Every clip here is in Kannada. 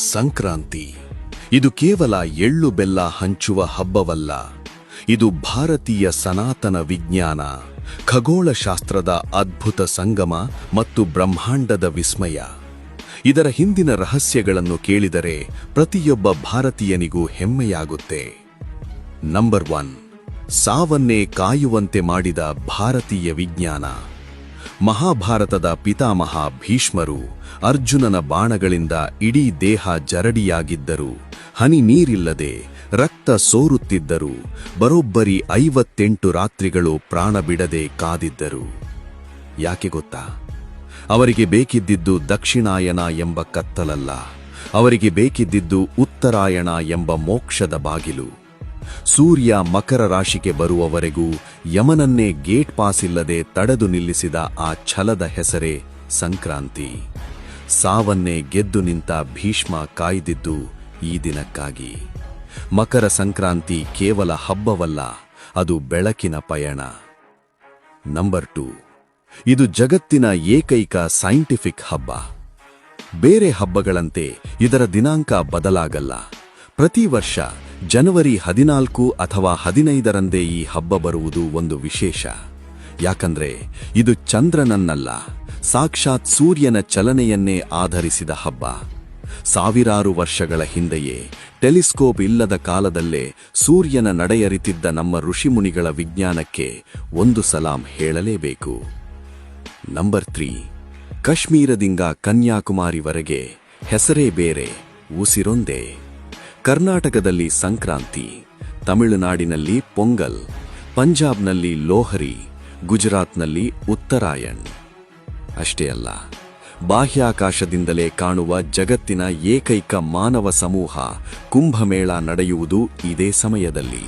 ಸಂಕ್ರಾಂತಿ ಇದು ಕೇವಲ ಎಳ್ಳು ಬೆಲ್ಲ ಹಂಚುವ ಹಬ್ಬವಲ್ಲ. ಇದು ಭಾರತೀಯ ಸನಾತನ ವಿಜ್ಞಾನ, ಖಗೋಳಶಾಸ್ತ್ರದ ಅದ್ಭುತ ಸಂಗಮ ಮತ್ತು ಬ್ರಹ್ಮಾಂಡದ ವಿಸ್ಮಯ. ಇದರ ಹಿಂದಿನ ರಹಸ್ಯಗಳನ್ನು ಕೇಳಿದರೆ ಪ್ರತಿಯೊಬ್ಬ ಭಾರತೀಯನಿಗೂ ಹೆಮ್ಮೆಯಾಗುತ್ತೆ. ನಂಬರ್ 1, ಸಾವನ್ನೇ ಕಾಯುವಂತೆ ಮಾಡಿದ ಭಾರತೀಯ ವಿಜ್ಞಾನ. ಮಹಾಭಾರತದ ಪಿತಾಮಹ ಭೀಷ್ಮರು ಅರ್ಜುನನ ಬಾಣಗಳಿಂದ ಇಡೀ ದೇಹ ಜರಡಿಯಾಗಿದ್ದರು, ಹನಿ ನೀರಿಲ್ಲದೆ ರಕ್ತ ಸೋರುತ್ತಿದ್ದರು, ಬರೋಬ್ಬರಿ 58 ರಾತ್ರಿಗಳು ಪ್ರಾಣ ಬಿಡದೆ ಕಾದಿದ್ದರು. ಯಾಕೆ ಗೊತ್ತಾ? ಅವರಿಗೆ ಬೇಕಿದ್ದಿದ್ದು ದಕ್ಷಿಣಾಯನ ಎಂಬ ಕತ್ತಲಲ್ಲ, ಅವರಿಗೆ ಬೇಕಿದ್ದಿದ್ದು ಉತ್ತರಾಯಣ ಎಂಬ ಮೋಕ್ಷದ ಬಾಗಿಲು. ಸೂರ್ಯ ಮಕರ ರಾಶಿಗೆ ಬರುವವರೆಗೂ ಯಮನನ್ನೇ ಗೇಟ್ ಪಾಸ್ ಇಲ್ಲದೆ ತಡೆದು ನಿಲ್ಲಿಸಿದ ಆ ಛಲದ ಹೆಸರೇ ಸಂಕ್ರಾಂತಿ. ಸಾವನ್ನೇ ಗೆದ್ದು ನಿಂತ ಭೀಷ್ಮ ಕಾಯ್ದಿದ್ದು ಈ ದಿನಕ್ಕಾಗಿ. ಮಕರ ಸಂಕ್ರಾಂತಿ ಕೇವಲ ಹಬ್ಬವಲ್ಲ, ಅದು ಬೆಳಕಿನ ಪಯಣ. ನಂಬರ್ 2, ಇದು ಜಗತ್ತಿನ ಏಕೈಕ ಸೈಂಟಿಫಿಕ್ ಹಬ್ಬ. ಬೇರೆ ಹಬ್ಬಗಳಂತೆ ಇದರ ದಿನಾಂಕ ಬದಲಾಗಲ್ಲ. ಪ್ರತಿ ವರ್ಷ ಜನವರಿ 14 ಅಥವಾ 15ರಂದೇ ಈ ಹಬ್ಬ ಬರುವುದು ಒಂದು ವಿಶೇಷ. ಯಾಕಂದ್ರೆ ಇದು ಚಂದ್ರನನ್ನಲ್ಲ, ಸಾಕ್ಷಾತ್ ಸೂರ್ಯನ ಚಲನೆಯನ್ನೇ ಆಧರಿಸಿದ ಹಬ್ಬ. ಸಾವಿರಾರು ವರ್ಷಗಳ ಹಿಂದೆಯೇ ಟೆಲಿಸ್ಕೋಪ್ ಇಲ್ಲದ ಕಾಲದಲ್ಲೇ ಸೂರ್ಯನ ನಡೆಯರಿತಿದ್ದ ನಮ್ಮ ಋಷಿಮುನಿಗಳ ವಿಜ್ಞಾನಕ್ಕೆ ಒಂದು ಸಲಾಂ ಹೇಳಲೇಬೇಕು. ನಂಬರ್ 3, ಕಾಶ್ಮೀರದಿಂದ ಕನ್ಯಾಕುಮಾರಿವರೆಗೆ ಹೆಸರೇ ಬೇರೆ, ಉಸಿರೊಂದೇ. ಕರ್ನಾಟಕದಲ್ಲಿ ಸಂಕ್ರಾಂತಿ, ತಮಿಳುನಾಡಿನಲ್ಲಿ ಪೊಂಗಲ್, ಪಂಜಾಬ್ನಲ್ಲಿ ಲೋಹರಿ, ಗುಜರಾತ್ನಲ್ಲಿ ಉತ್ತರಾಯಣ್. ಅಷ್ಟೇ ಅಲ್ಲ, ಬಾಹ್ಯಾಕಾಶದಿಂದಲೇ ಕಾಣುವ ಜಗತ್ತಿನ ಏಕೈಕ ಮಾನವ ಸಮೂಹ ಕುಂಭಮೇಳ ನಡೆಯುವುದು ಇದೇ ಸಮಯದಲ್ಲಿ.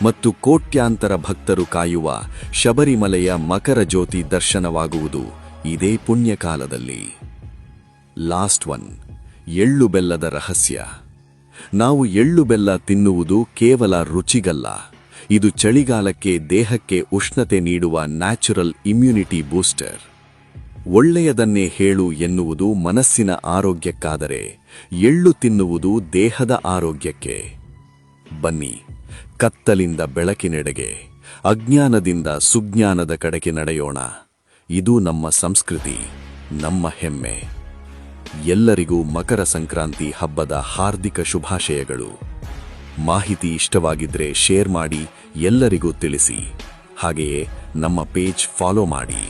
ಮತ್ತು ಕೋಟ್ಯಾಂತರ ಭಕ್ತರು ಕಾಯುವ ಶಬರಿಮಲೆಯ ಮಕರ ಜ್ಯೋತಿ ದರ್ಶನವಾಗುವುದು ಇದೇ ಪುಣ್ಯಕಾಲದಲ್ಲಿ. ಲಾಸ್ಟ್ 1, ಎಳ್ಳು ಬೆಲ್ಲದ ರಹಸ್ಯ. ನಾವು ಎಳ್ಳು ಬೆಲ್ಲ ತಿನ್ನುವುದು ಕೇವಲ ರುಚಿಗಲ್ಲ, ಇದು ಚಳಿಗಾಲಕ್ಕೆ ದೇಹಕ್ಕೆ ಉಷ್ಣತೆ ನೀಡುವ ನ್ಯಾಚುರಲ್ ಇಮ್ಯುನಿಟಿ ಬೂಸ್ಟರ್. ಒಳ್ಳೆಯದನ್ನೇ ಹೇಳು ಎನ್ನುವುದು ಮನಸ್ಸಿನ ಆರೋಗ್ಯಕ್ಕಾದರೆ, ಎಳ್ಳು ತಿನ್ನುವುದು ದೇಹದ ಆರೋಗ್ಯಕ್ಕೆ. ಬನ್ನಿ, ಕತ್ತಲಿಂದ ಬೆಳಕಿನೆಡೆಗೆ, ಅಜ್ಞಾನದಿಂದ ಸುಜ್ಞಾನದ ಕಡೆಗೆ ನಡೆಯೋಣ. ಇದು ನಮ್ಮ ಸಂಸ್ಕೃತಿ, ನಮ್ಮ ಹೆಮ್ಮೆ. ಎಲ್ಲರಿಗೂ ಮಕರ ಸಂಕ್ರಾಂತಿ ಹಬ್ಬದ ಹಾರ್ದಿಕ ಶುಭಾಶಯಗಳು. ಮಾಹಿತಿ ಇಷ್ಟವಾಗಿದ್ರೆ ಶೇರ್ ಮಾಡಿ, ಎಲ್ಲರಿಗೂ ತಿಳಿಸಿ. ಹಾಗೆಯೇ ನಮ್ಮ ಪೇಜ್ ಫಾಲೋ ಮಾಡಿ.